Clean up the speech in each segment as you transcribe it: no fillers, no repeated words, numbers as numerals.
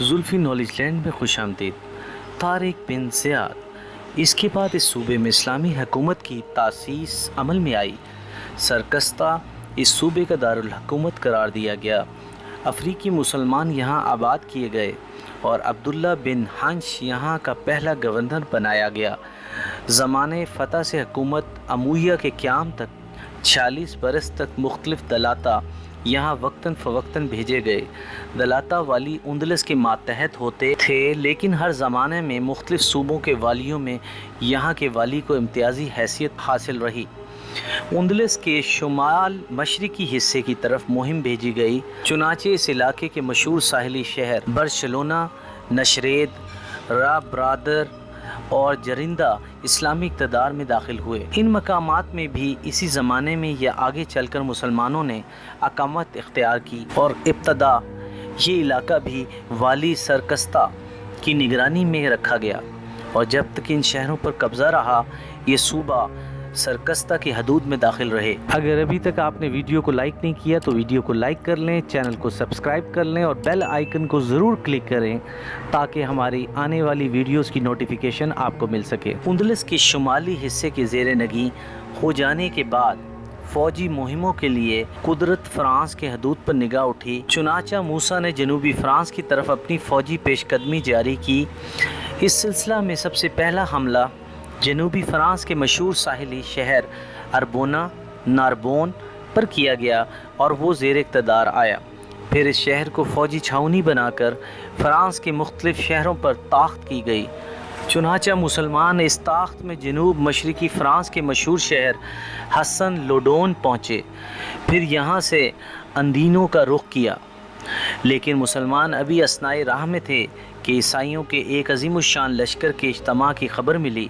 Zulfi knowledge land में खुश आमदीद। Tariq bin Ziyad. इसके बाद इस सूबे में इस्लामी हुकूमत की तासीस अमल में आई। सरकस्ता इस सूबे का दारुल हुकूमत करार दिया गया। अफ्रीकी मुसलमान यहाँ आबाद किए गए और अब्दुल्ला बिन हंश यहाँ का पहला गवर्नर बनाया गया। ज़माने फ़तह से हुकूमत अमूया के क़याम तक 46 बरस तक मुख्तलिफ दलाता यहाँ वक्तन फ़वक्तन भेजे गए। दलाता वाली उंदलस के मातहत होते थे, लेकिन हर ज़माने में मुख्तलिफ सूबों के वालियों में यहाँ के वाली को इम्तियाज़ी हैसियत हासिल रही। उंदलस के शुमाल मशरकी हिस्से की तरफ मुहिम भेजी गई। चुनाचे इस इलाके के मशहूर साहिली शहर बार्सिलोना, नशरेद, राब्रादर और जरिंदा इस्लामी इक़्तिदार में दाखिल हुए। इन मकामात में भी इसी ज़माने में या आगे चलकर मुसलमानों ने अकामत इख्तियार की और इब्तदा ये इलाका भी वाली सरकस्ता की निगरानी में रखा गया और जब तक इन शहरों पर कब्ज़ा रहा ये सूबा सरकस्ता की हदूद में दाखिल रहे। अगर अभी तक आपने वीडियो को लाइक नहीं किया तो वीडियो को लाइक कर लें, चैनल को सब्सक्राइब कर लें और बेल आइकन को ज़रूर क्लिक करें ताकि हमारी आने वाली वीडियोस की नोटिफिकेशन आपको मिल सके। उंदलस के शुमाली हिस्से के ज़ेरे नगी हो जाने के बाद फ़ौजी मुहिमों के लिए कुदरत फ़्रांस के हदूद पर निगाह उठी। चुनाचा मूसा ने जनूबी फ़्रांस की तरफ अपनी फ़ौजी पेशकदमी जारी की। इस सिलसिला में सबसे पहला हमला जनूबी फ़्रांस के मशहूर साहिली शहर अरबोना नारबोन पर किया गया और वो ज़ेर इक़्तिदार आया। फिर इस शहर को फ़ौजी छावनी बनाकर फ़्रांस के मुख्तलिफ़ शहरों पर ताख़त की गई। चुनाचा मुसलमान इस ताख़त में जनूब मशरक़ी फ़्रांस के मशहूर शहर हसन लोडोन पहुँचे। फिर यहाँ से अंदीनों का रुख किया, लेकिन मुसलमान अभी असनाए राह में थे कि ईसाइयों के एक अज़ीमुश्शान लश्कर के इज्तिमा की खबर मिली,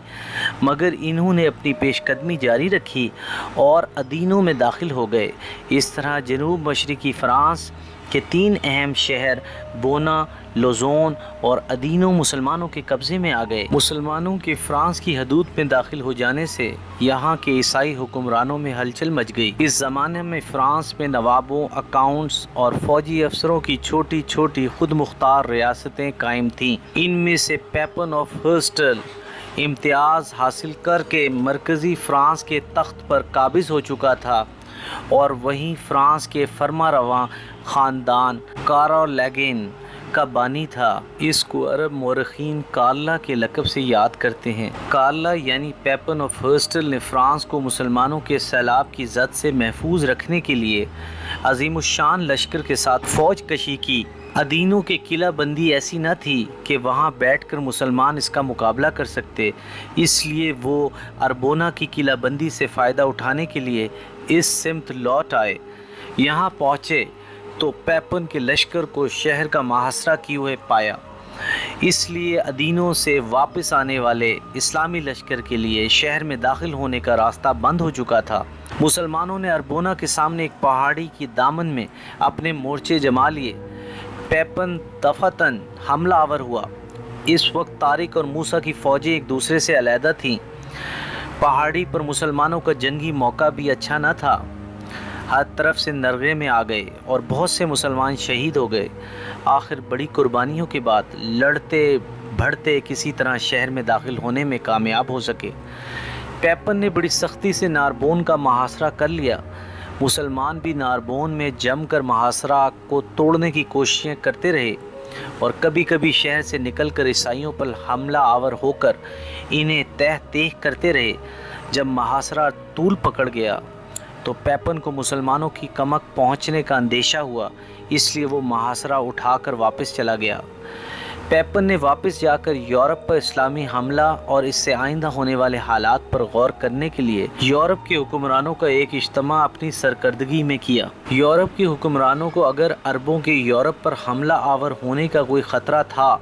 मगर इन्होंने अपनी पेशकदमी जारी रखी और अदीनों में दाखिल हो गए। इस तरह जनूब मशरक़ी फ़्रांस के 3 अहम शहर बोना, लोज़ोन और अदीनों मुसलमानों के कब्ज़े में आ गए। मुसलमानों के फ़्रांस की हदूद में दाखिल हो जाने से यहाँ के ईसाई हुक्मरानों में हलचल मच गई। इस ज़माने में फ़्रांस में नवाबों, अकाउंट्स और फ़ौजी अफसरों की छोटी छोटी खुद मुख्तार रियासतें कायम थीं। इनमें से पेपन ऑफ हर्स्टल इम्तियाज़ हासिल करके मरकज़ी फ़्रांस के तख्त पर काबिज़ हो चुका था और वहीं फ़्रांस के फरमारवां ख़ानदान कारोलैगन का बानी था। इसको अरब मौरख़ीन कार्ला के लक़ब से याद करते हैं। कार्ला यानी पेपन ऑफ हर्स्टल ने फ़्रांस को मुसलमानों के सैलाब की ज़द से महफूज रखने के लिए अज़ीमुश्शान लश्कर के साथ फ़ौज कशी की। अदीनों के किला बंदी ऐसी न थी कि वहाँ बैठकर मुसलमान इसका मुकाबला कर सकते, इसलिए वो अरबोना की किला बंदी से फ़ायदा उठाने के लिए इस सिमत लौट आए। यहाँ पहुँचे तो पेपन के लश्कर को शहर का मुहासरा किए हुए पाया, इसलिए अदीनों से वापस आने वाले इस्लामी लश्कर के लिए शहर में दाखिल होने का रास्ता बंद हो चुका था। मुसलमानों ने अरबोना के सामने एक पहाड़ी की दामन में अपने मोर्चे जमा लिए। पेपन दफातन हमला आवर हुआ। इस वक्त तारिक और मूसा की फ़ौजें एक दूसरे से अलहदा थीं। पहाड़ी पर मुसलमानों का जंगी मौका भी अच्छा न था। हर तरफ से नरगे में आ गए और बहुत से मुसलमान शहीद हो गए। आखिर बड़ी कुर्बानियों के बाद लड़ते भड़ते किसी तरह शहर में दाखिल होने में कामयाब हो सके। पेपन ने बड़ी सख्ती से नारबोन का मुहासरा कर लिया। मुसलमान भी नारबोन में जमकर मुहासरा को तोड़ने की कोशिशें करते रहे और कभी कभी शहर से निकलकर ईसाइयों पर हमला आवर होकर इन्हें तह तेह करते रहे। जब मुहासरा तूल पकड़ गया तो पेपन को मुसलमानों की कमक पहुंचने का अंदेशा हुआ, इसलिए वो मुहासरा उठाकर वापस चला गया। पेपन ने वापस जाकर यूरोप पर इस्लामी हमला और इससे आइंदा होने वाले हालात पर गौर करने के लिए यूरोप के हुक्मरानों का एक इज्तिमा अपनी सरकर्दगी में किया। यूरोप के हुक्मरानों को अगर अरबों के यूरोप पर हमला आवर होने का कोई ख़तरा था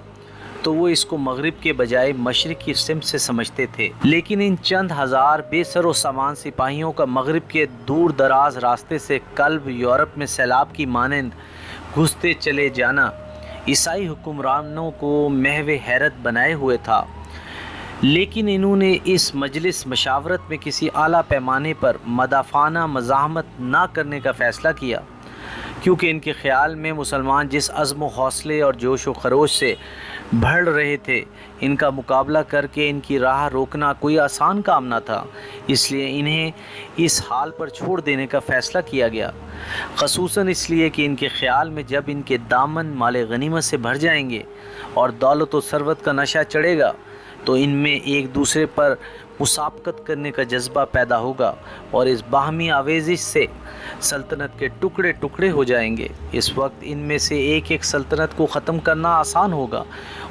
तो वो इसको मगरिब के बजाय मशरिक़ की सिमत से समझते थे, लेकिन इन चंद हज़ार बेसरो सामान सिपाहियों का मगरिब के दूर दराज रास्ते से कल्ब यूरोप में सैलाब की मानंद घुसते चले जाना ईसाई हुक्मरानों को महव हैरत बनाए हुए था। लेकिन इन्होंने इस मजलिस मशावरत में किसी आला पैमाने पर मदाफाना मज़ाहमत ना करने का फ़ैसला किया। کیونکہ ان کے خیال میں مسلمان جس عزم و حوصلے اور جوش و خروش سے بڑھ رہے تھے، ان کا مقابلہ کر کے ان کی راہ روکنا کوئی آسان کام نہ تھا، اس لیے انہیں اس حال پر چھوڑ دینے کا فیصلہ کیا گیا، خصوصاً اس لیے کہ ان کے خیال میں جب ان کے دامن مال غنیمت سے بھر جائیں گے اور دولت و ثروت کا نشہ چڑھے گا تو ان میں ایک دوسرے پر مسابقت کرنے کا جذبہ پیدا ہوگا اور اس باہمی آویزش سے سلطنت کے ٹکڑے ٹکڑے ہو جائیں گے۔ اس وقت ان میں سے ایک ایک سلطنت کو ختم کرنا آسان ہوگا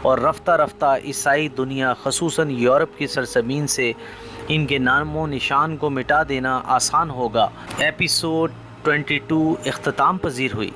اور رفتہ رفتہ عیسائی دنیا خصوصاً یورپ کی سرزمین سے ان کے نام و نشان کو مٹا دینا آسان ہوگا۔ ایپیسوڈ 22 اختتام پذیر ہوئی۔